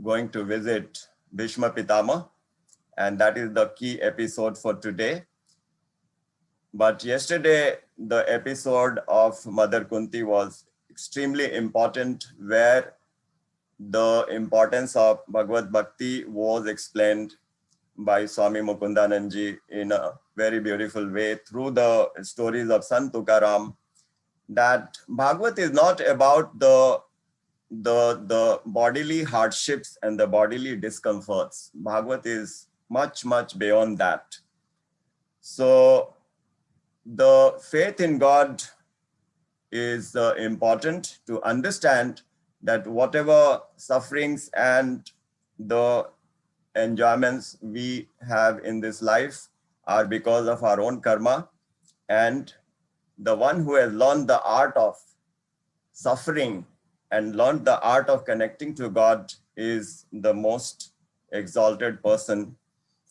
going to visit Bhishma Pitama, and that is the key episode for today. But yesterday, the episode of Mother Kunti was extremely important, where the importance of Bhagavad Bhakti was explained by Swami Mukundananda in a very beautiful way through the stories of Sant Tukaram, that Bhagavad is not about the bodily hardships and the bodily discomforts. Bhagavad is much, much beyond that. So the faith in God is important to understand that whatever sufferings and the enjoyments we have in this life are because of our own karma, and the one who has learned the art of suffering and learned the art of connecting to God is the most exalted person.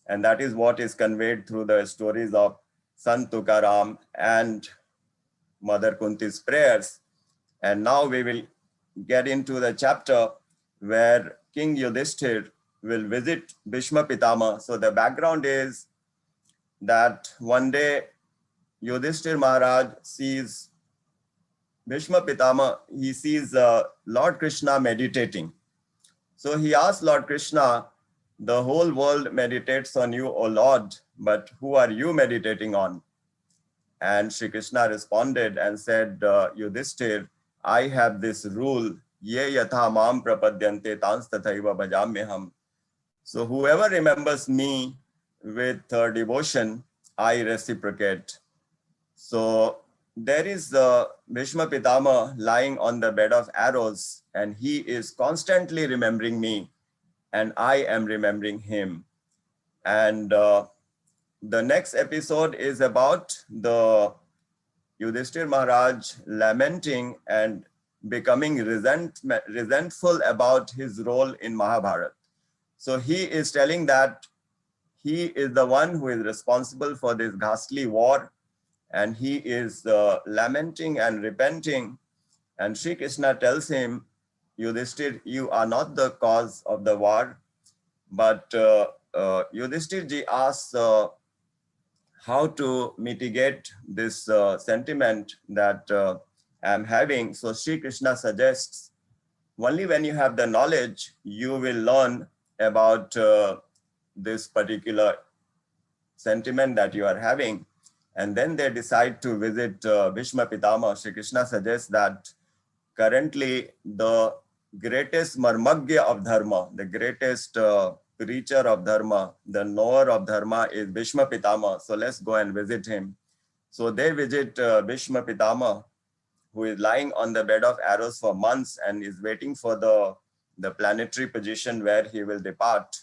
And that is what is conveyed through the stories of Sant Tukaram and Mother Kunti's prayers. And now we will get into the chapter where King Yudhishthir will visit Bhishma Pitama. So the background is that one day Yudhishthir Maharaj sees Bhishma Pitama, he sees Lord Krishna meditating. So he asks Lord Krishna, the whole world meditates on you, O Lord, but who are you meditating on? And Shri Krishna responded and said, Yudhishthir, I have this rule, ye yatha mam prapadyante tans tathaiva bhajamyaham. So whoever remembers me with devotion, I reciprocate. So there is Bhishma Pitama lying on the bed of arrows, and he is constantly remembering me, and I am remembering him. And the next episode is about the Yudhishthir Maharaj lamenting and becoming resentful about his role in Mahabharata. So he is telling that he is the one who is responsible for this ghastly war, and he is lamenting and repenting. And Sri Krishna tells him, Yudhishthir, you are not the cause of the war. But Yudhishthir ji asks how to mitigate this sentiment that I'm having. So Sri Krishna suggests, only when you have the knowledge, you will learn about this particular sentiment that you are having. And then they decide to visit Bhishma Pitama. Shri Krishna suggests that currently the greatest marmagya of Dharma, the greatest preacher of Dharma, the knower of Dharma is Bhishma Pitama. So let's go and visit him. So they visit Bhishma Pitama, who is lying on the bed of arrows for months and is waiting for the planetary position where he will depart.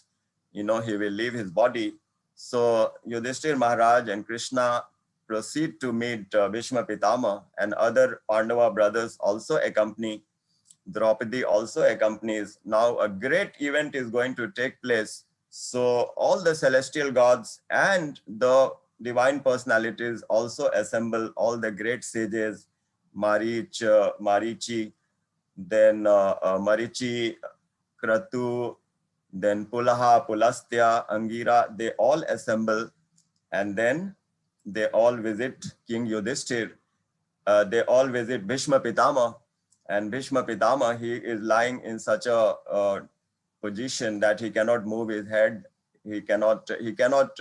He will leave his body. So Yudhishthir Maharaj and Krishna proceed to meet Bhishma Pitama, and other Pandava brothers also accompany. Draupadi also accompanies. Now a great event is going to take place. So all the celestial gods and the divine personalities also assemble, all the great sages, Marichi, then Marichi, Kratu, then Pulaha, Pulastya, Angira, they all assemble, and then they all visit King Yudhishthir. They all visit Bhishma Pitama, and Bhishma Pitama, he is lying in such a position that he cannot move his head, he cannot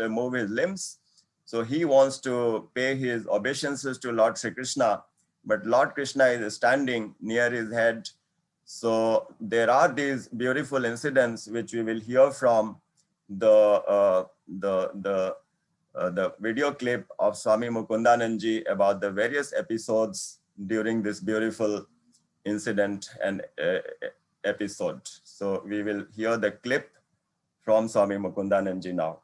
move his limbs. So he wants to pay his obeisances to Lord Sri Krishna, but Lord Krishna is standing near his head. So there are these beautiful incidents which we will hear from the video clip of Swami Mukundananda about the various episodes during this beautiful incident and episode. So we will hear the clip from Swami Mukundananda now.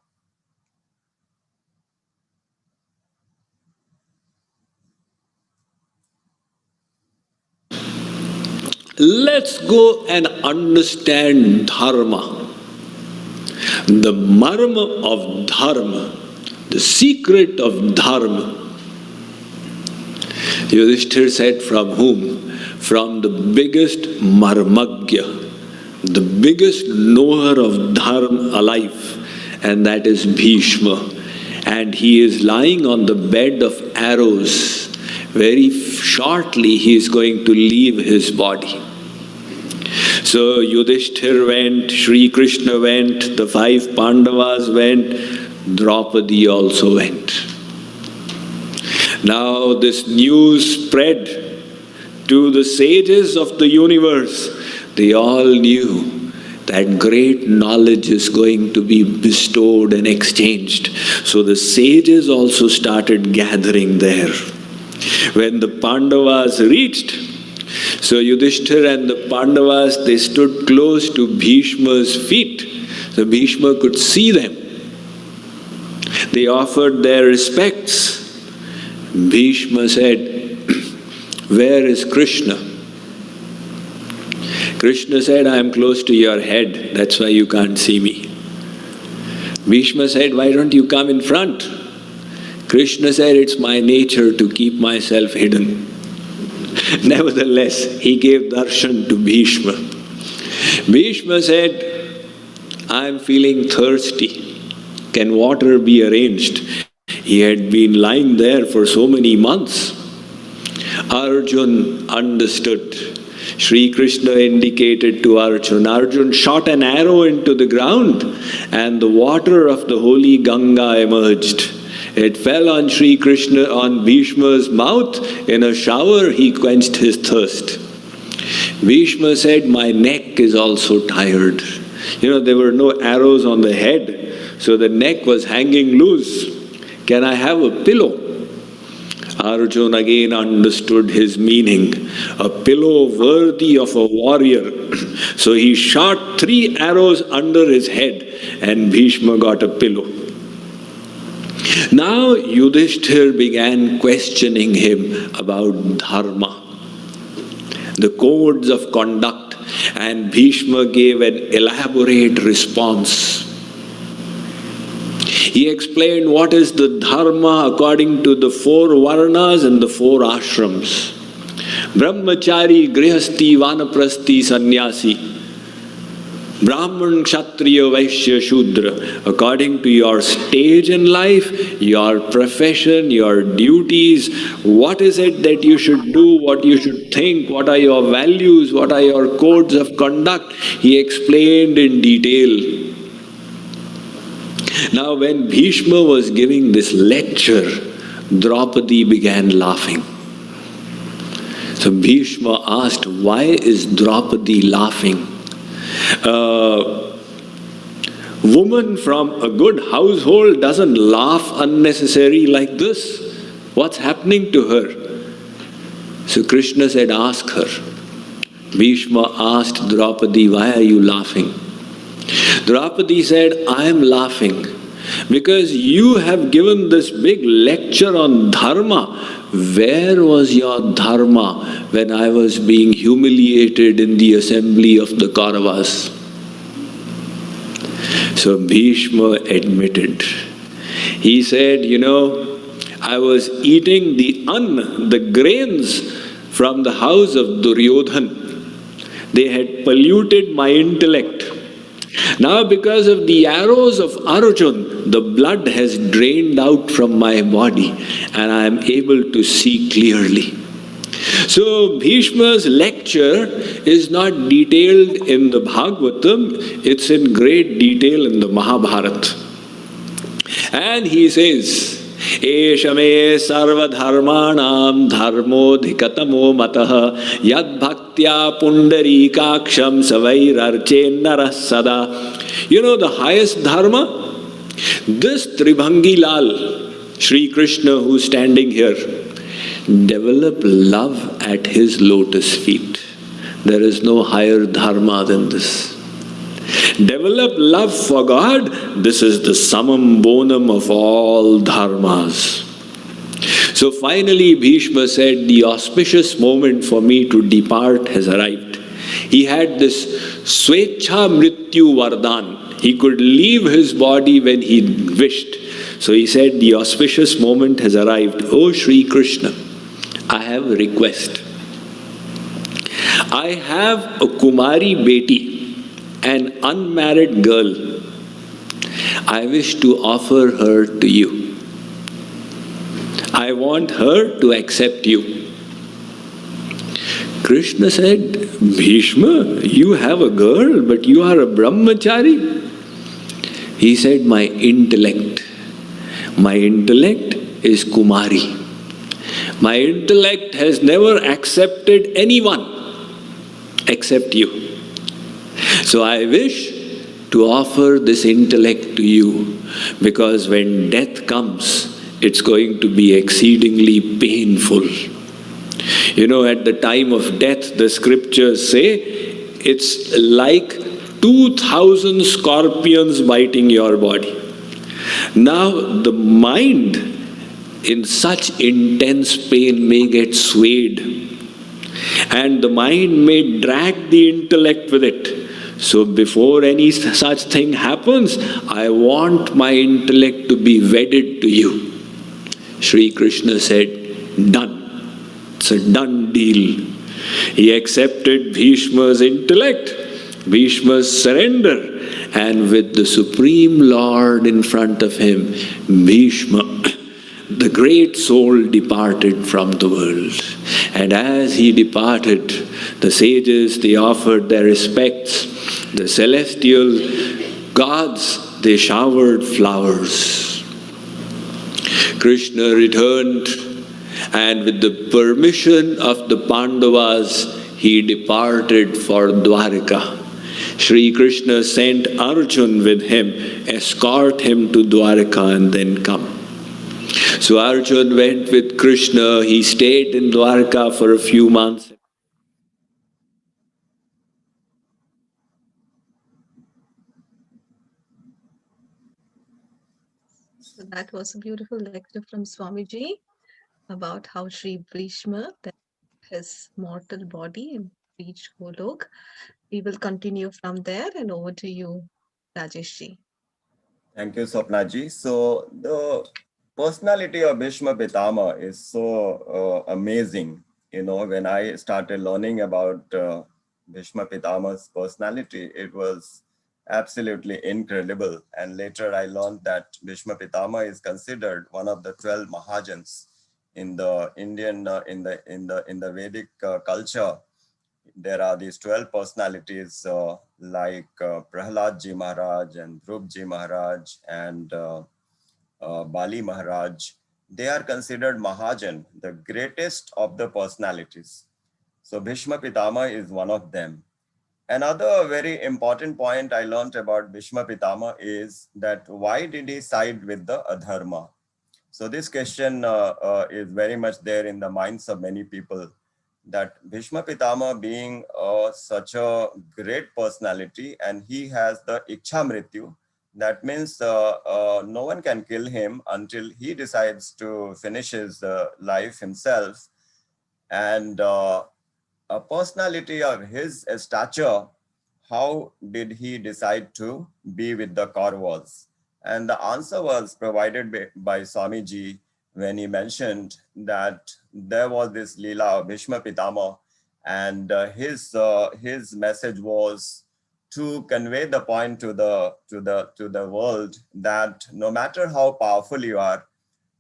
Let's go and understand Dharma. The marma of Dharma, the secret of Dharma. Yudhishthir said, from whom? From the biggest marmagya, the biggest knower of Dharma alive, and that is Bhishma. And he is lying on the bed of arrows. Very shortly he is going to leave his body. So Yudhishthir went, Sri Krishna went, the 5 Pandavas went, Draupadi also went. Now this news spread to the sages of the universe. They all knew that great knowledge is going to be bestowed and exchanged. So the sages also started gathering there. When the Pandavas reached, so Yudhishthir and the Pandavas, they stood close to Bhishma's feet. So Bhishma could see them. They offered their respects. Bhishma said, "Where is Krishna?" Krishna said, "I am close to your head, that's why you can't see me." Bhishma said, "Why don't you come in front?" Krishna said, "It's my nature to keep myself hidden." Nevertheless, he gave darshan to Bhishma. Bhishma said, "I am feeling thirsty. Can water be arranged?" He had been lying there for so many months. Arjun understood. Sri Krishna indicated to Arjun. Arjun shot an arrow into the ground and the water of the holy Ganga emerged. It fell on Sri Krishna, on Bhishma's mouth. In a shower, he quenched his thirst. Bhishma said, "My neck is also tired." There were no arrows on the head, so the neck was hanging loose. "Can I have a pillow?" Arjun again understood his meaning. A pillow worthy of a warrior. So he shot 3 arrows under his head and Bhishma got a pillow. Now Yudhishthir began questioning him about Dharma, the codes of conduct, and Bhishma gave an elaborate response. He explained what is the Dharma according to the 4 Varnas and the 4 ashrams. Brahmachari, Grihasti, Vanaprasthi, Sannyasi. Brahman, Kshatriya, Vaishya, Shudra. According to your stage in life, your profession, your duties, what is it that you should do, what you should think, what are your values, what are your codes of conduct. He explained in detail. Now when Bhishma was giving this lecture, Draupadi began laughing. So Bhishma asked, "Why is Draupadi laughing? A woman from a good household doesn't laugh unnecessarily like this. What's happening to her?" So Krishna said, "Ask her." Bhishma asked Draupadi, "Why are you laughing?" Draupadi said, "I am laughing because you have given this big lecture on Dharma. Where was your Dharma when I was being humiliated in the assembly of the Kauravas?" So Bhishma admitted. He said, I was eating the grains from the house of Duryodhana. They had polluted my intellect. Now because of the arrows of Arjun, the blood has drained out from my body and I am able to see clearly. So Bhishma's lecture is not detailed in the Bhagavatam, it's in great detail in the Mahabharata. And he says, "Esha me sarva dharmanam dharmodhikatamo matah yad bhaktya pundarikaksham savairarche narah sada." The highest dharma? This Tribhangi Lal, Sri Krishna who's standing here, develop love at his lotus feet. There is no higher dharma than this. Develop love for God, this is the summum bonum of all dharmas. So finally Bhishma said, the auspicious moment for me to depart has arrived. He had this Swecha Mrityu Vardhan. He could leave his body when he wished. So he said, the auspicious moment has arrived. Oh Sri Krishna, I have a request. I have a Kumari Beti. an unmarried girl. I wish to offer her to you. I want her to accept you. Krishna said, Bhishma, you have a girl, but you are a brahmachari. He said, my intellect is Kumari. My intellect has never accepted anyone except you. So I wish to offer this intellect to you, because when death comes, it's going to be exceedingly painful. You know, at the time of death, the scriptures say, it's like 2,000 scorpions biting your body. Now, the mind in such intense pain may get swayed, and the mind may drag the intellect with it. So before any such thing happens, I want my intellect to be wedded to you. Sri Krishna said, done. It's a done deal. He accepted Bhishma's intellect, Bhishma's surrender, and with the Supreme Lord in front of him, Bhishma, the great soul, departed from the world. And as he departed, the sages, they offered their respects. The celestial gods, they showered flowers. Krishna returned, and with the permission of the Pandavas, he departed for Dwarka. Sri Krishna sent Arjun with him, escort him to Dwarka and then come. So Arjun went with Krishna. He stayed in Dwarka for a few months. So that was a beautiful lecture from Swamiji about how Sri Bhishma, his mortal body, reached Golok. We will continue from there, and over to you, Rajeshji. Thank you, Swapnaji. So the personality of Bhishma Pitama is so amazing. You know, when I started learning about Bhishma Pitama's personality, it was absolutely incredible. And later I learned that Bhishma Pitama is considered one of the 12 Mahajans in the Indian, in the Vedic culture. There are these 12 personalities like Prahlad Ji Maharaj and Dhruv Ji Maharaj and Bali Maharaj. They are considered Mahajan, the greatest of the personalities. So Bhishma Pitama is one of them. Another very important point I learned about Bhishma Pitama is that why did he side with the adharma? So this question is very much there in the minds of many people, that Bhishma Pitama being such a great personality and he has the Ichha Mrityu, that means no one can kill him until he decides to finish his life himself. And a personality of his stature, how did he decide to be with the Kauravas? And the answer was provided by Swamiji when he mentioned that there was this Leela of Bhishma Pitama, and his message was to convey the point to the world that no matter how powerful you are,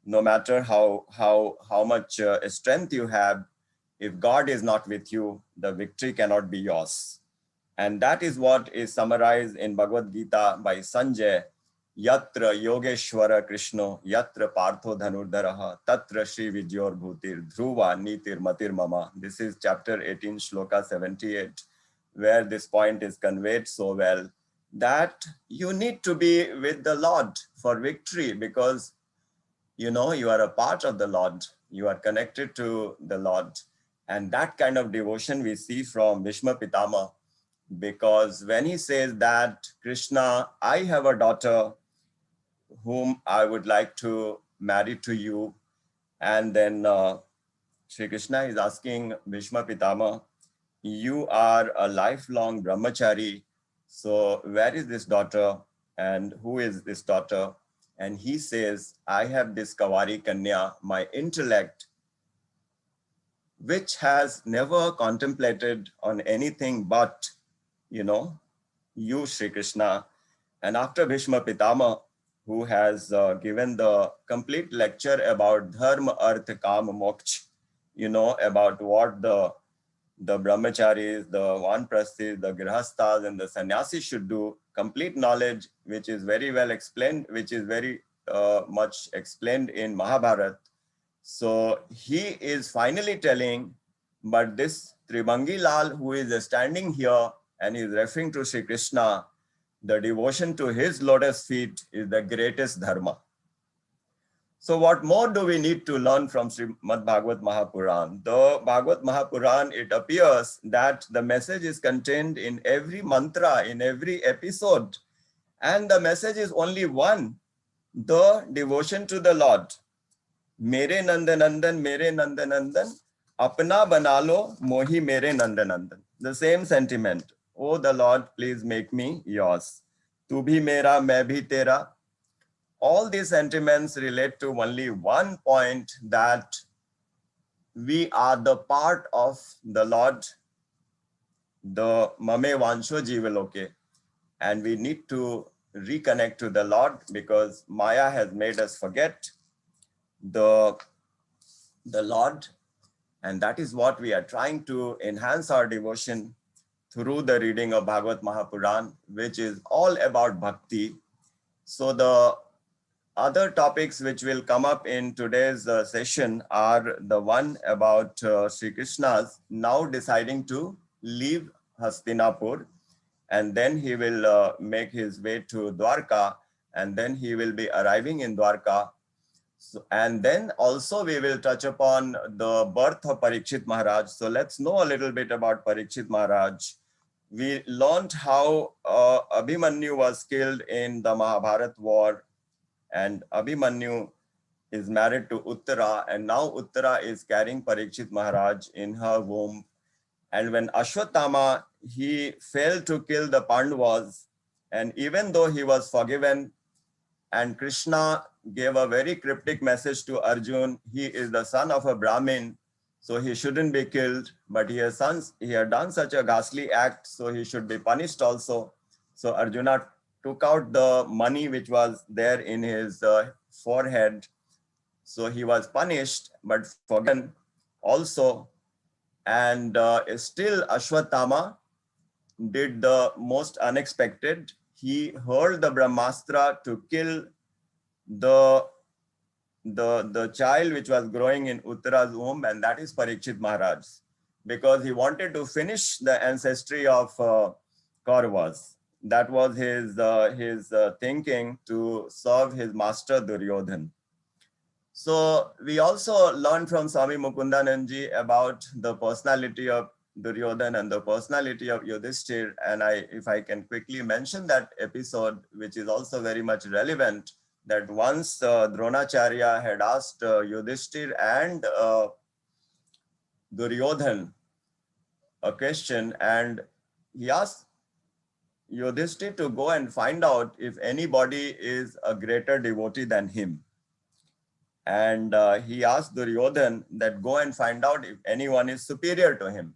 no matter how much strength you have, if God is not with you, the victory cannot be yours. And that is what is summarized in Bhagavad Gita by Sanjay. Yatra Yogeshwara Krishna, Yatra Partho Dhanurdharaha, Tatra Shri Vijyor Bhutir, Dhruva Nitir Matir Mama. This is chapter 18, Shloka 78, where this point is conveyed so well, that you need to be with the Lord for victory, because you know you are a part of the Lord, you are connected to the Lord. And that kind of devotion we see from Bhishma Pitama, because when he says that, Krishna, I have a daughter whom I would like to marry to you. And then Sri Krishna is asking Bhishma Pitama, you are a lifelong brahmachari. So where is this daughter and who is this daughter? And he says, I have this Kavari Kanya, my intellect, which has never contemplated on anything but, you know, you, Sri Krishna. And after Bhishma Pitama, who has given the complete lecture about Dharma, Artha, Kama, Moksha, about what the brahmacharis, the vanprasthis, the grihasthas, and the sannyasis should do, complete knowledge, which is very well explained, which is very much explained in Mahabharata. So he is finally telling, but this Tribangi Lal, who is standing here and is referring to Sri Krishna, the devotion to his lotus feet is the greatest dharma. So what more do we need to learn from Srimad Bhagavatam Mahapuran? The Bhagavad Mahapuran, it appears that the message is contained in every mantra, in every episode. And the message is only one, the devotion to the Lord. Mere Nandanandan, Mere Nandanandan, Apna Banalo, Mohi Mere Nandanandan. The same sentiment. Oh, the Lord, please make me yours. Tu bhi mera, main bhi tera. All these sentiments relate to only one point, that we are the part of the Lord, the Mame Vansho Jivaloke, and we need to reconnect to the Lord, because Maya has made us forget the Lord, and that is what we are trying to enhance our devotion through the reading of Bhagavad Mahapuran, which is all about bhakti. So the other topics which will come up in today's session are the one about Sri Krishna's now deciding to leave Hastinapur, and then he will make his way to Dwarka, and then he will be arriving in Dwarka. So, and then also we will touch upon the birth of Pariksit Maharaj. So let's know a little bit about Pariksit Maharaj. We learned how Abhimanyu was killed in the Mahabharata war, and Abhimanyu is married to Uttara, and now Uttara is carrying Pariksit Maharaj in her womb. And when Ashwatthama, he failed to kill the Pandavas, and even though he was forgiven, and Krishna gave a very cryptic message to Arjun, he is the son of a Brahmin, so he shouldn't be killed, but he had done such a ghastly act, so he should be punished also. So Arjuna took out the money which was there in his forehead. So he was punished, but forgiven also. And still Ashwatthama did the most unexpected. He hurled the Brahmastra to kill the child which was growing in Uttara's womb, and that is Pariksit Maharaj, because he wanted to finish the ancestry of Kauravas. That was his thinking, to serve his master Duryodhana. So we also learned from Swami Mukundananda about the personality of Duryodhana and the personality of Yudhishthir. And if I can quickly mention that episode, which is also very much relevant, that once Dronacharya had asked Yudhishthir and Duryodhana a question, and he asked Yudhishthir to go and find out if anybody is a greater devotee than him. And he asked Duryodhana that go and find out if anyone is superior to him.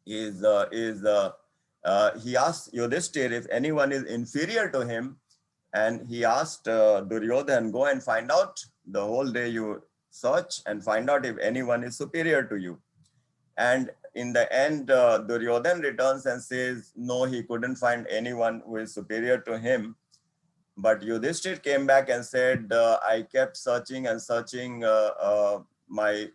He asked Yudhishthir if anyone is inferior to him, and he asked Duryodhana, go and find out. The whole day you search and find out if anyone is superior to you. And in the end, Duryodhana returns and says, no, he couldn't find anyone who is superior to him. But Yudhishthir came back and said, I kept searching and searching, my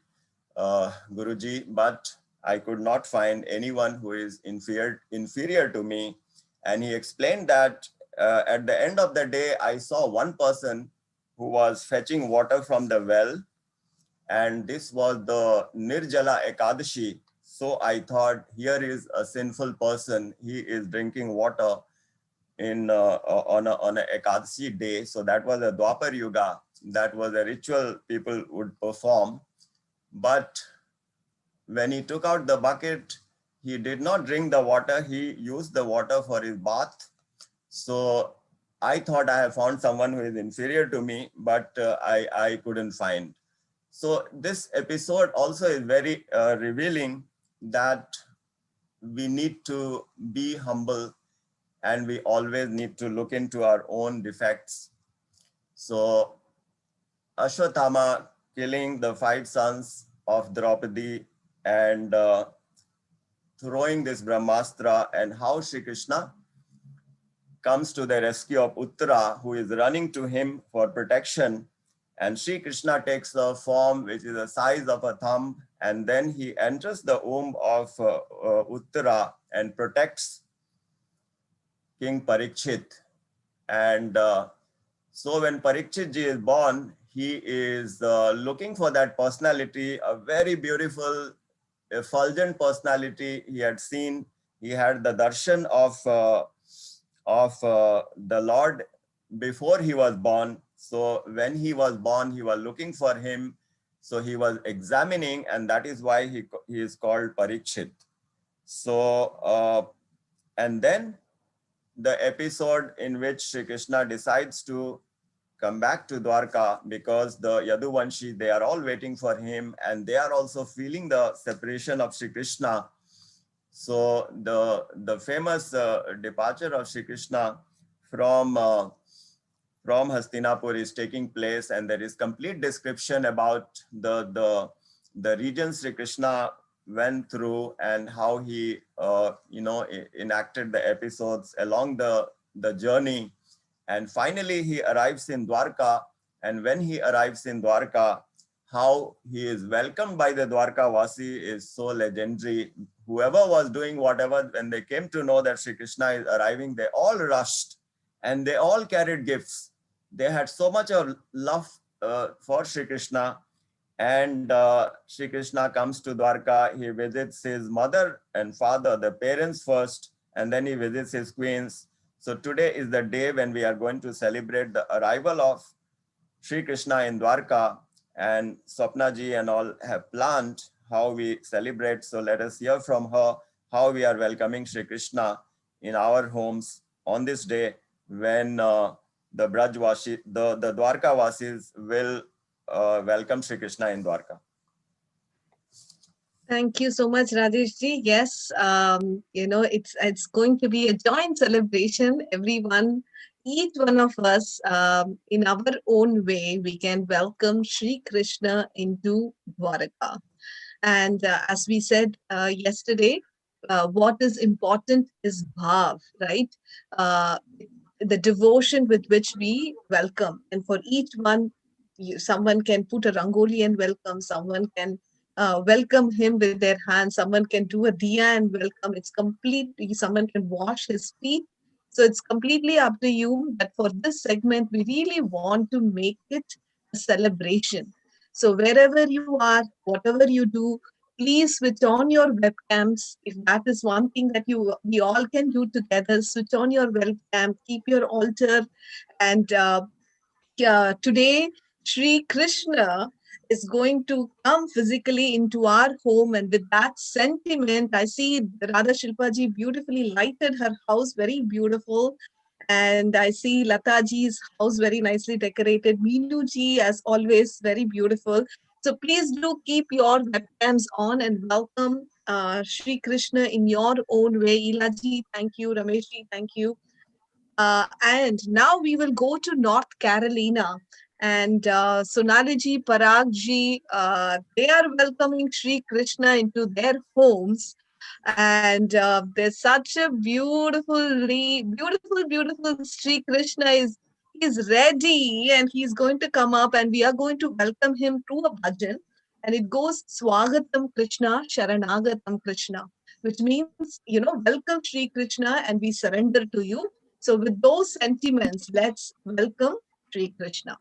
Guruji, but I could not find anyone who is inferior to me. And he explained that at the end of the day, I saw one person who was fetching water from the well, and this was the Nirjala Ekadashi. So I thought, here is a sinful person. He is drinking water on a Ekadashi day. So that was a Dwapar Yuga. That was a ritual people would perform. But when he took out the bucket, he did not drink the water. He used the water for his bath. So I thought I have found someone who is inferior to me, but I couldn't find. So this episode also is very revealing that we need to be humble and we always need to look into our own defects. So Ashwatthama killing the 5 sons of Draupadi and throwing this Brahmastra, and how Shri Krishna comes to the rescue of Uttara, who is running to him for protection. And Shri Krishna takes a form which is the size of a thumb, and then he enters the womb of Uttara and protects King Pariksit. And so when Pariksit ji is born, he is looking for that personality, a very beautiful, effulgent personality he had seen. He had the darshan of the Lord before he was born. So when he was born, he was looking for him. So he was examining, and that is why he is called Pariksit. So, and then the episode in which Shri Krishna decides to come back to Dwarka, because the Yaduvanshi, they are all waiting for him, and they are also feeling the separation of Shri Krishna. So the famous departure of Shri Krishna from Hastinapur is taking place, and there is complete description about the regions Shri Krishna went through and how he enacted the episodes along the journey. And finally he arrives in Dwarka, and when he arrives in Dwarka, how he is welcomed by the Dwarka Vasi is so legendary. Whoever was doing whatever, when they came to know that Shri Krishna is arriving, they all rushed and they all carried gifts. They had so much of love for Shri Krishna. And Shri Krishna comes to Dwarka, he visits his mother and father, the parents first, and then he visits his queens. So today is the day when we are going to celebrate the arrival of Shri Krishna in Dwarka, and Swapna ji and all have planned how we celebrate. So let us hear from her how we are welcoming Shri Krishna in our homes on this day, when the Dwarka Vasis will welcome Shri Krishna in Dwarka. Thank you so much, Rajesh ji. Yes, it's going to be a joint celebration. Everyone, each one of us, in our own way, we can welcome Shri Krishna into Dwaraka. And as we said yesterday, what is important is bhav, right? Uh, the devotion with which we welcome. And for each one, someone can put a rangoli and welcome, someone can welcome him with their hands, someone can do a diya and welcome. It's complete, someone can wash his feet. So it's completely up to you. But for this segment, we really want to make it a celebration. So wherever you are, whatever you do, please switch on your webcams. If that is one thing that we all can do together, switch on your webcam, keep your altar. And today, Sri Krishna is going to come physically into our home. And with that sentiment, I see Radha Shilpaji beautifully lighted her house, very beautiful. And I see Lataji's house very nicely decorated. Meenuji, as always, very beautiful. So please do keep your webcams on and welcome Sri Krishna in your own way. Ilaji, thank you. Rameshji, thank you. And now we will go to North Carolina. And Sonaliji, Paragji, they are welcoming Sri Krishna into their homes. And there's such a beautiful Sri Krishna is ready, and he's going to come up, and we are going to welcome him through a bhajan. And it goes Swagatam Krishna, Sharanagatam Krishna, which means, welcome Sri Krishna and we surrender to you. So with those sentiments, let's welcome Sri Krishna.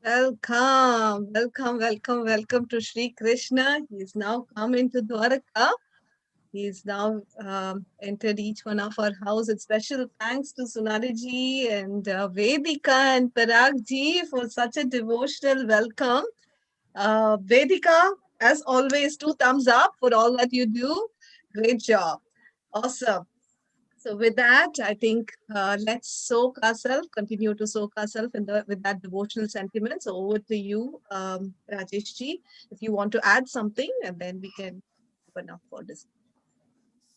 Welcome, welcome, welcome, welcome to Sri Krishna. He's now come into Dwaraka. He's now entered each one of our houses. Special thanks to Sunariji and Vedika and Parag ji for such a devotional welcome. Vedika, as always, 2 thumbs up for all that you do. Great job. Awesome. So with that, I think let's soak ourselves, continue to soak ourselves with that devotional sentiment. So over to you, Rajesh ji, if you want to add something, and then we can open up for this.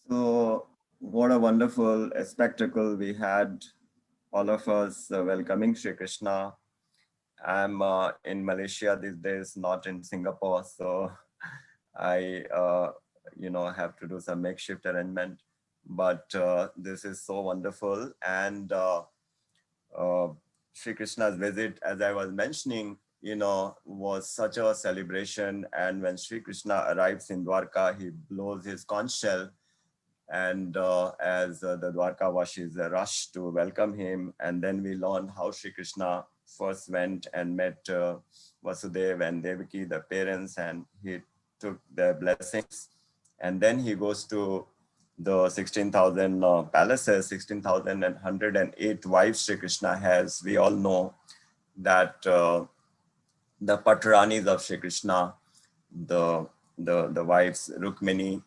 So, what a wonderful spectacle we had, all of us welcoming Sri Krishna. I'm in Malaysia these days, not in Singapore, so I, have to do some makeshift arrangement. But this is so wonderful, and Sri Krishna's visit, as I was mentioning, was such a celebration. And when Sri Krishna arrives in Dwarka, he blows his conch shell. And as the Dwarkavasis rush to welcome him, and then we learn how Sri Krishna first went and met Vasudev and Devaki, the parents, and he took their blessings. And then he goes to the 16,000 palaces, 16,108 wives Sri Krishna has. We all know that the Patranis of Sri Krishna, the wives Rukmini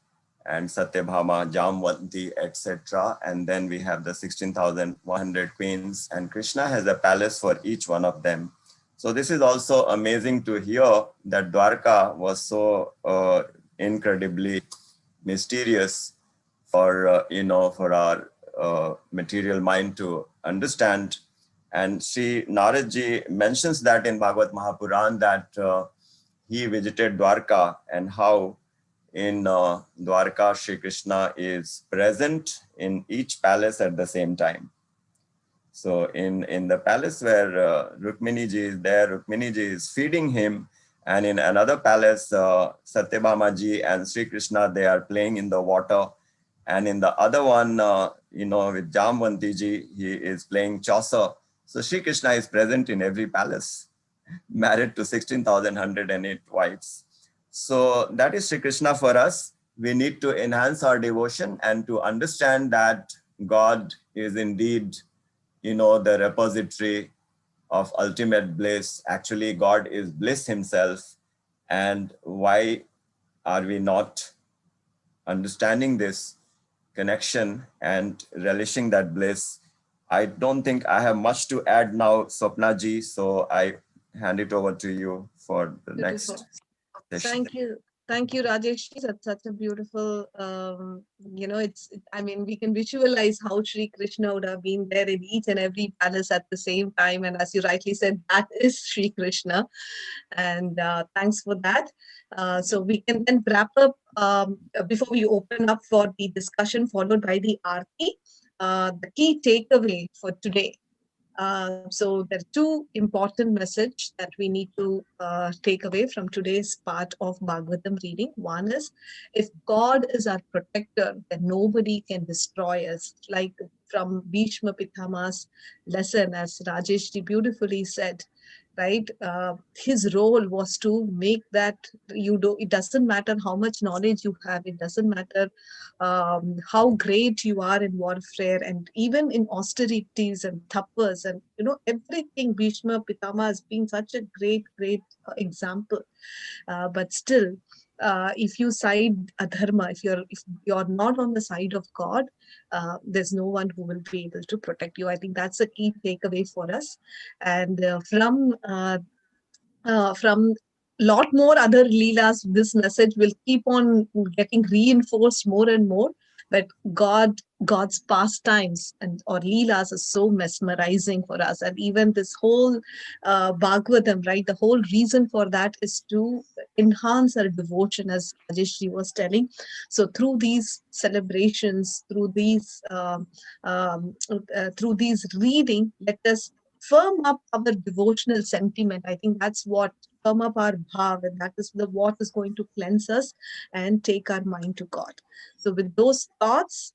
and Satyabhama, Jamvanti, etc. And then we have the 16,100 queens, and Krishna has a palace for each one of them. So this is also amazing to hear that Dwarka was so incredibly mysterious for for our material mind to understand. And Sri Naradji mentions that in Bhagavad Mahapuran that he visited Dwarka, and how in Dwarka Sri Krishna is present in each palace at the same time. So in the palace where Rukmini ji is there, Rukmini ji is feeding him, and in another palace, Satyabhama ji and Sri Krishna, they are playing in the water. And in the other one, with Jamvanti ji, he is playing Chaucer. So Sri Krishna is present in every palace, married to 16,108 wives. So that is Sri Krishna for us. We need to enhance our devotion and to understand that God is indeed, the repository of ultimate bliss. Actually, God is bliss himself. And why are we not understanding this connection and relishing that bliss? I don't think I have much to add now, Swapna ji. So I hand it over to you for the Beautiful. next session. Thank you. Thank you, Rajesh. That's such a beautiful, we can visualize how Sri Krishna would have been there in each and every palace at the same time. And as you rightly said, that is Sri Krishna. And thanks for that. So we can then wrap up before we open up for the discussion followed by the Aarti. The key takeaway for today. So there are 2 important messages that we need to take away from today's part of Bhagavatam reading. One is, if God is our protector, then nobody can destroy us. Like from Bhishma Pitama's lesson, as Rajesh ji beautifully said, right? His role was to make that it doesn't matter how much knowledge you have, it doesn't matter how great you are in warfare, and even in austerities and tapas and everything. Bhishma Pitama has been such a great example, but still if you side adharma, if you're not on the side of God, there's no one who will be able to protect you. I think that's a key takeaway for us. And from lot more other leelas, this message will keep on getting reinforced more and more. But God's pastimes and or leelas are so mesmerizing for us. And even this whole Bhagavatam, right? The whole reason for that is to enhance our devotion, as Rajeshri was telling. So through these celebrations, through these reading, let us firm up our devotional sentiment. I think that's what firm up our bhav, and that is what is going to cleanse us and take our mind to God. So with those thoughts,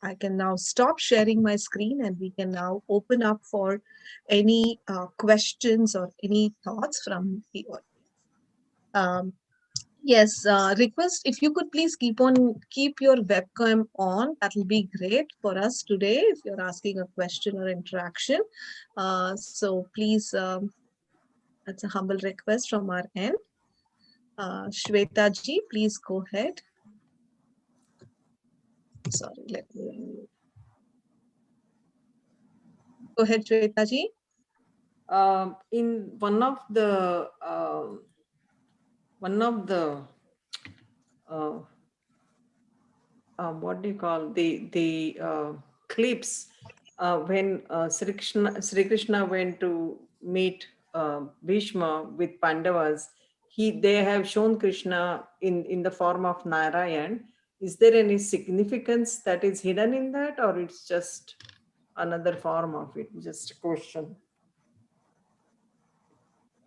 I can now stop sharing my screen and we can now open up for any questions or any thoughts from the audience. Um, yes, request if you could please keep your webcam on. That will be great for us today if you're asking a question or interaction. So please, that's a humble request from our end. Shweta ji, please go ahead. Sorry, let me. Go ahead, Shweta ji. In one of the what do you call the clips when Sri Krishna went to meet Bhishma with Pandavas, they have shown Krishna in the form of Narayan. Is there any significance that is hidden in that, or it's just another form of it? Just a question.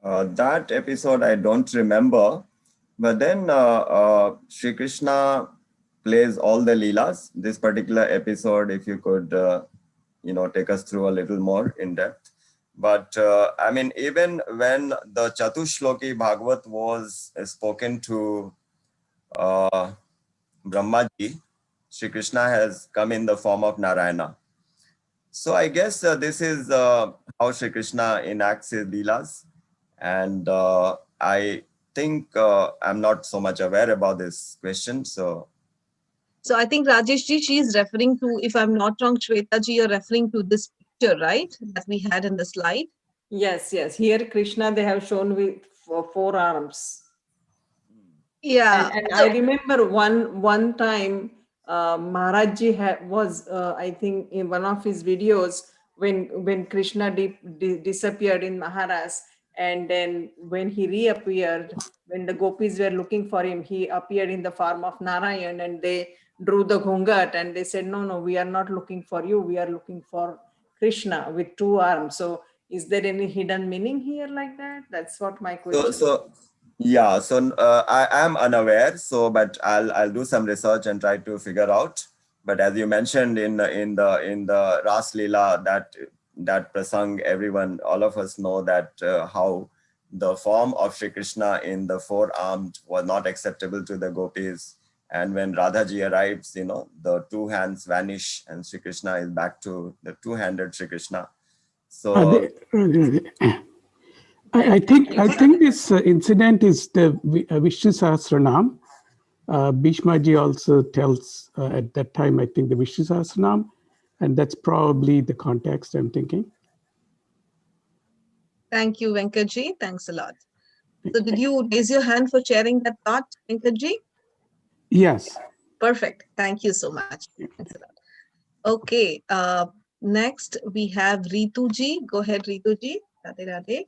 That episode I don't remember, but then Sri Krishna plays all the leelas. This particular episode, if you could, take us through a little more in depth. But I mean, even when the Chatushloki Bhagavat was spoken to Brahmaji, Sri Krishna has come in the form of Narayana. So I guess this is how Sri Krishna enacts his leelas. And I think I'm not so much aware about this question. So I think Rajesh ji, she is referring to, if I'm not wrong, Shweta ji, you're referring to this picture, right? That we had in the slide. Yes. Here Krishna they have shown with four arms. Yeah. And I remember one time Maharajji was I think in one of his videos when Krishna disappeared in Maharas, and then when he reappeared, when the gopis were looking for him, he appeared in the form of Narayan, and they drew the ghungat and they said, no, we are not looking for you, we are looking for Krishna with two arms. So is there any hidden meaning here like that? That's what my question. So I am unaware. So, but I'll do some research and try to figure out. But as you mentioned in the Ras Leela, that prasang, all of us know that how the form of Sri Krishna in the four-armed was not acceptable to the gopis. And when Radhaji arrives, the two hands vanish and Sri Krishna is back to the two-handed Sri Krishna. So I think this incident is the Vishnu Sahasranam. Bhishmaji also tells at that time, I think, the Vishnu Sahasranam, and that's probably the context I'm thinking. Thank you, Venkatji. Thanks a lot. So did you raise your hand for sharing that thought, Venkatji? Yes. Perfect. Thank you so much. Thanks a lot. Okay. Next, we have Rituji. Go ahead, Rituji. Radhe Radhe.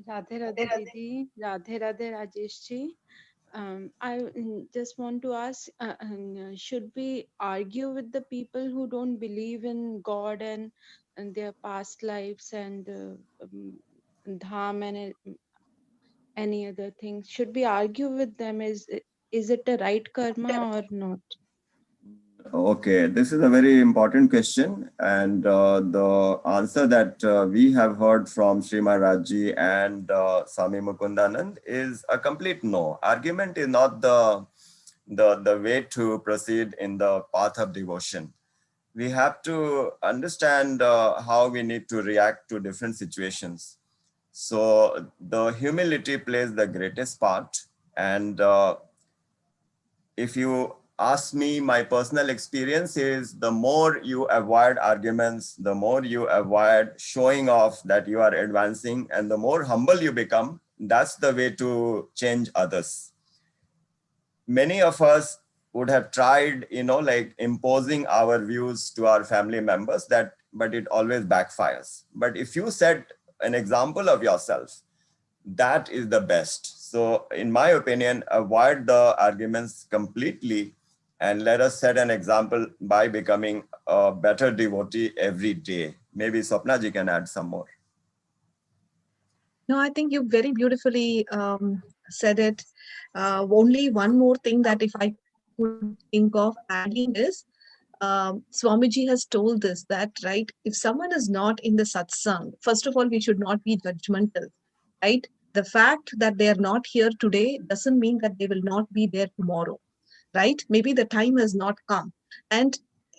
Radhe Radhe Didi, Radhe Radhe Rajesh ji. I just want to ask, should we argue with the people who don't believe in God and their past lives and Dham and any other things? Should we argue with them? Is it a right karma or not? Okay, this is a very important question, and the answer that we have heard from Sri Maharaji and Swami Mukundananda is a complete no. Argument is not the way to proceed in the path of devotion. We have to understand how we need to react to different situations. So the humility plays the greatest part, and if you ask me, my personal experience is the more you avoid arguments, the more you avoid showing off that you are advancing, and the more humble you become, that's the way to change others. Many of us would have tried, like imposing our views to our family members, but it always backfires. But if you set an example of yourself, that is the best. So in my opinion, avoid the arguments completely and let us set an example by becoming a better devotee every day. Maybe Swapnaji can add some more. No, I think you very beautifully said it. Only one more thing that if I could think of adding is, Swamiji has told this, that, right, if someone is not in the satsang, first of all, we should not be judgmental, right? The fact that they are not here today doesn't mean that they will not be there tomorrow, right? Maybe the time has not come. And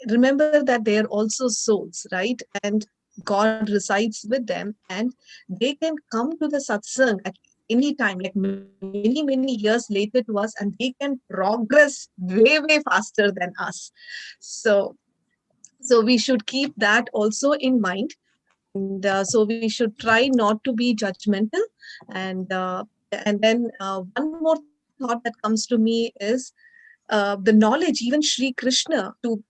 remember that they are also souls, right? And God resides with them, and they can come to the satsang at any time, like many, many years later to us, and they can progress way, way faster than us. So we should keep that also in mind. And so we should try not to be judgmental. And then one more thought that comes to me is the knowledge, even Sri Krishna to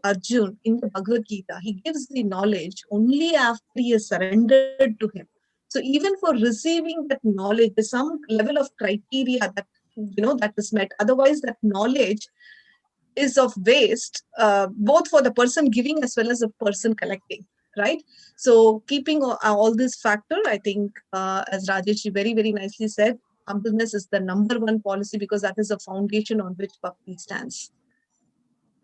Arjun in the Bhagavad Gita, he gives the knowledge only after he has surrendered to him. So even for receiving that knowledge, there's some level of criteria that that is met. Otherwise, that knowledge is of waste, both for the person giving as well as the person collecting, right? So keeping all this factor, I think, as Rajesh very, very nicely said, humbleness is the number one policy, because that is the foundation on which bhakti stands.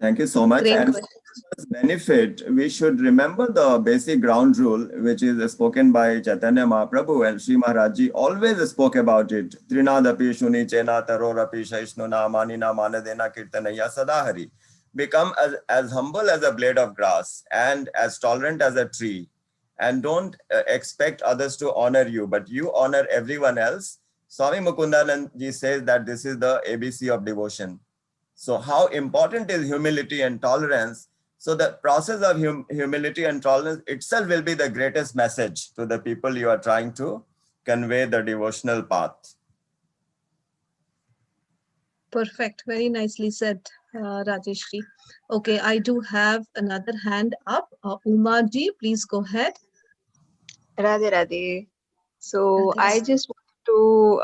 Thank you so much. Great And question. for this benefit, we should remember the basic ground rule, which is spoken by Chaitanya Mahaprabhu, and Sri Maharaji always spoke about it. Trinadapi shuni chena tarorapi shaishnuna manina manadena kirtanaya sadahari. Become as humble as a blade of grass and as tolerant as a tree. And don't expect others to honor you, but you honor everyone else. Swami Mukundananda says that this is the ABC of devotion. So how important is humility and tolerance? So the process of humility and tolerance itself will be the greatest message to the people you are trying to convey the devotional path. Perfect. Very nicely said, Rajeshri. Okay, I do have another hand up. Uma ji, please go ahead. Radhe Radhe. So Radhe I Radhe. just want to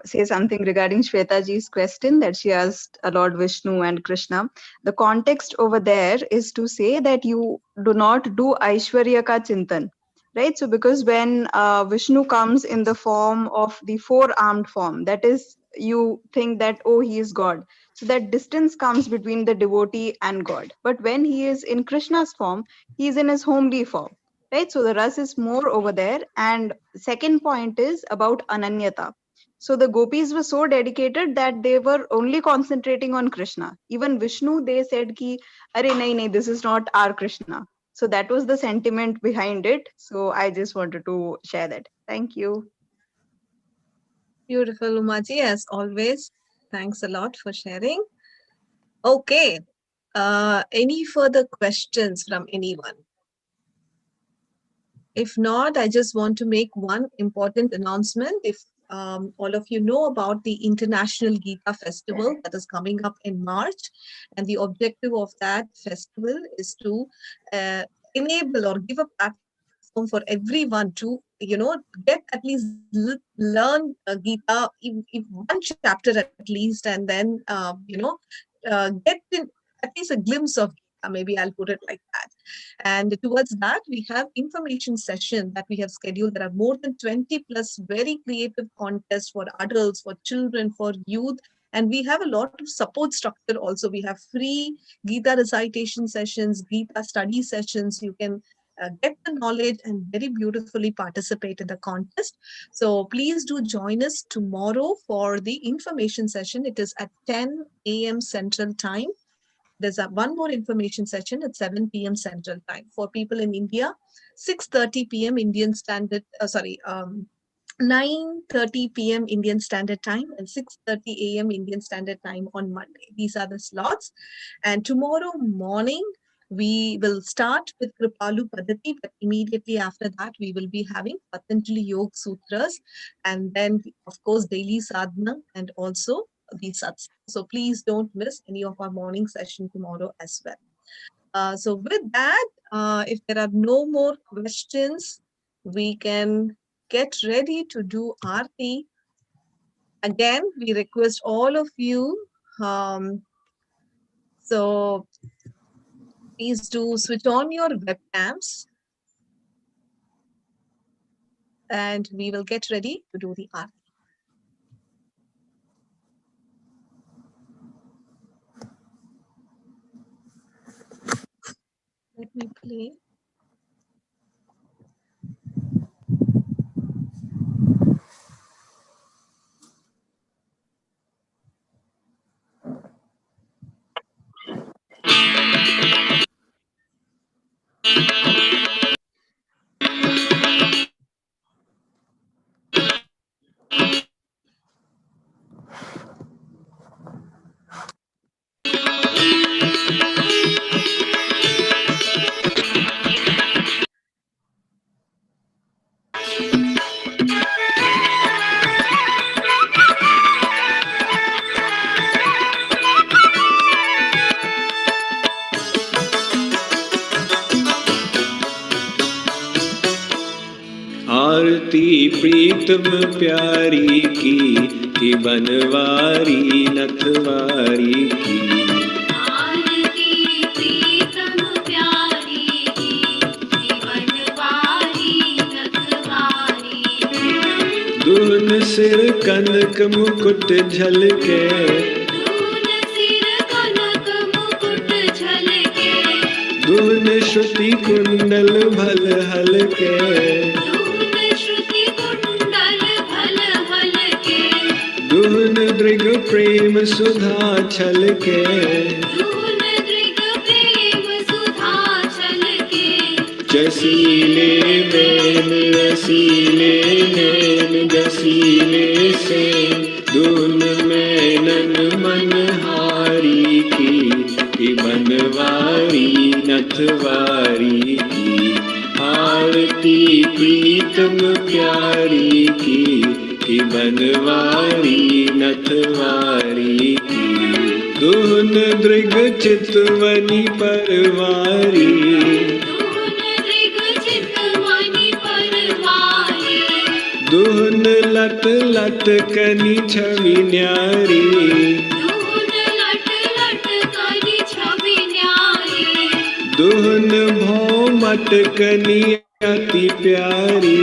say something regarding Shweta ji's question that she asked Lord Vishnu and Krishna. The context over there is to say that you do not do Aishwarya ka Chintan. Right? So because when Vishnu comes in the form of the four-armed form, that is, you think that, oh, he is God. So that distance comes between the devotee and God. But when he is in Krishna's form, he is in his homely form. Right? So the ras is more over there. And second point is about ananyata. So the gopis were so dedicated that they were only concentrating on Krishna. Even Vishnu, they said ki, "Arey nahi, this is not our Krishna." So that was the sentiment behind it. So I just wanted to share that. Thank you. Beautiful, Umaji, as always. Thanks a lot for sharing. Okay. Any further questions from anyone? If not, I just want to make one important announcement. If all of you know about the International Gita Festival that is coming up in March, and the objective of that festival is to enable or give a platform for everyone to, get at least learn Gita, if one chapter at least, and then, get at least a glimpse of Gita. Maybe I'll put it like that. And towards that, we have information session that we have scheduled. There are more than 20 plus very creative contests for adults, for children, for youth. And we have a lot of support structure also. We have free Gita recitation sessions, Gita study sessions. You can get the knowledge and very beautifully participate in the contest. So please do join us tomorrow for the information session. It is at 10 a.m. Central Time. There's one more information session at 7 p.m. Central Time. For people in India, 6:30 p.m. Indian Standard, 9:30 p.m. Indian Standard Time and 6:30 a.m. Indian Standard Time on Monday. These are the slots. And tomorrow morning, we will start with Kripalu Padati, but immediately after that, we will be having Patanjali Yoga Sutras, and then, of course, daily sadhana and also the satsang. So please don't miss any of our morning session tomorrow as well. So with that, if there are no more questions, we can get ready to do Aarti. Again, we request all of you, so please do switch on your webcams and we will get ready to do the Aarti. Let me play. आरती प्रीतम प्यारी की बनवारी नथवारी की। आरती प्रीतम प्यारी की बनवारी नथवारी की। दुल्हन सिर कनक मुकुट झलके, दुल्हन सिर कनक मुकुट झलके। दुल्हन श्रुति कुंडल भल हलके, दुल्हन दृग प्रेम सुधा छलके, दुल्हन दृग प्रेम सुधा छलके। जसीले नैन रसीले नैन जसीले से, दुल्हन मैनन मनहारी की बनवारी नथवारी की। आरती प्रीतम प्यारी की बनवारी नथवारी की। दुल्हन दृग चितवनी परवारी, दुल्हन दृग चितवनी परवारी। दुल्हन लट लट कनी छवि न्यारी, दुल्हन लट लट कनी छवि न्यारी। दुल्हन भौ मटकनी अति प्यारी,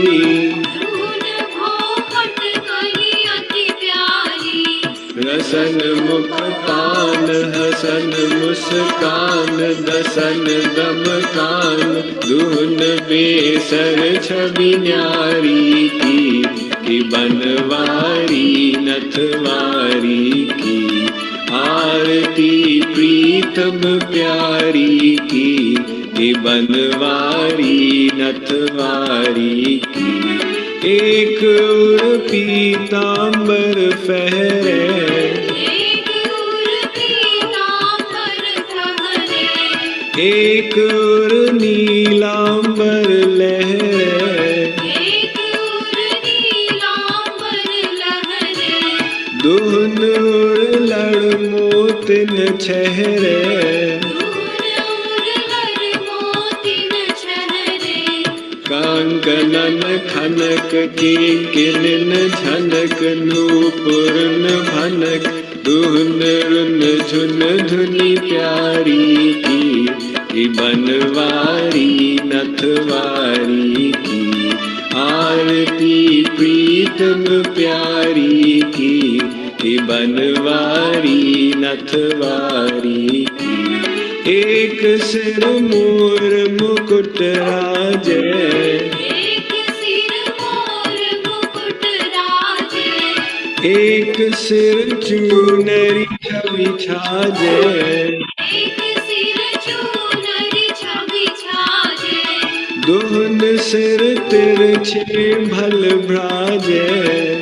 रसन मुख पान हसन मुस्कान, दसन दम कान दुल्हन बेसर छवि न्यारी की बनवारी नथवारी की। आरती प्रीतम प्यारी की बनवारी नथवारी की। एक उर पीतांबर फहरे, एक उर पीतांबर फहरे। एक उर नीलांबर लहरे, एक उर नीलांबर लहरे। दुल्हन उर लड़ मोतिन छहरे, कांकनन खनक किंकिन झनक नूपुरन भनक, दुल्हन रुन झुन धुनी प्यारी की बनवारी नथवारी की। आरती प्रीतम प्यारी की बनवारी नथवारी की। एक सिर मोर मुकुट राजे, एक सिर मोर मुकुट राजे। एक सिर चूनरी छवि छाजे, एक सिर चूनरी छवि छाजे। दुल्हन सिर तिरछे भल भ्राजे,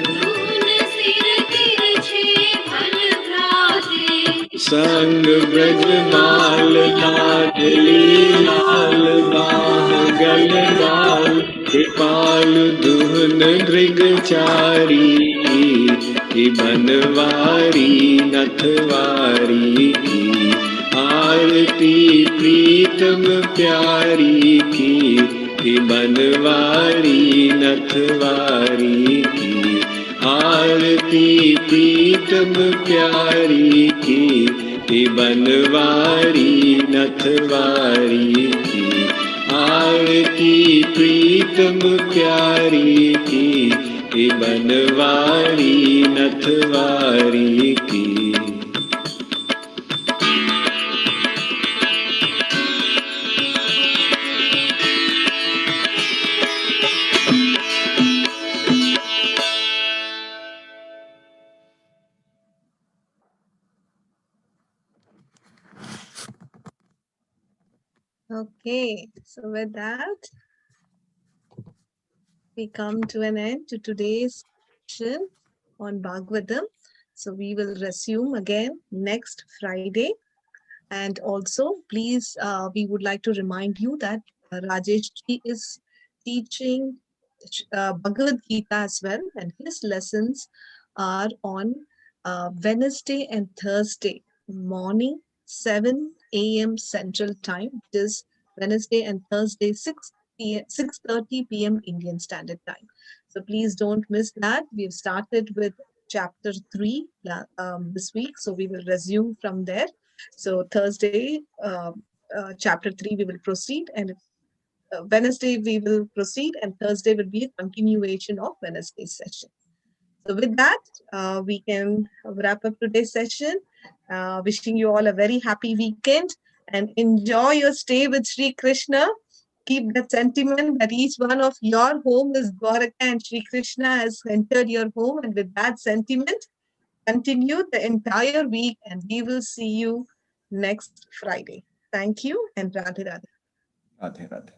दुल्हन सिर तिरछे भल भ्राजे। संग ब्रज बाल लाडली लाल बाह गल गाल, कृपाल दुल्हन दृग चारी की बनवारी नथवारी की। आरती प्रीतम प्यारी की बनवारी नथवारी की। आरती प्रीतम प्यारी की बनवारी नथवारी की। आरती प्रीतम प्यारी की बनवारी नथवारी की। Okay, so with that, we come to an end to today's session on Bhagavatam. So we will resume again next Friday. And also, please, we would like to remind you that Rajesh ji is teaching Bhagavad Gita as well, and his lessons are on Wednesday and Thursday morning, 7 a.m. Central Time, which is Wednesday and Thursday, 6:30 p.m. Indian Standard Time. So please don't miss that. We've started with chapter 3 this week, so we will resume from there. So Thursday, chapter 3, we will proceed, and Wednesday we will proceed, and Thursday will be a continuation of Wednesday's session. So with that, we can wrap up today's session. Wishing you all a very happy weekend and enjoy your stay with Sri Krishna. Keep that sentiment that each one of your home is Dwaraka and Sri Krishna has entered your home, and with that sentiment, continue the entire week, and we will see you next Friday. Thank you, and Radhe Radhe. Radhe Radhe.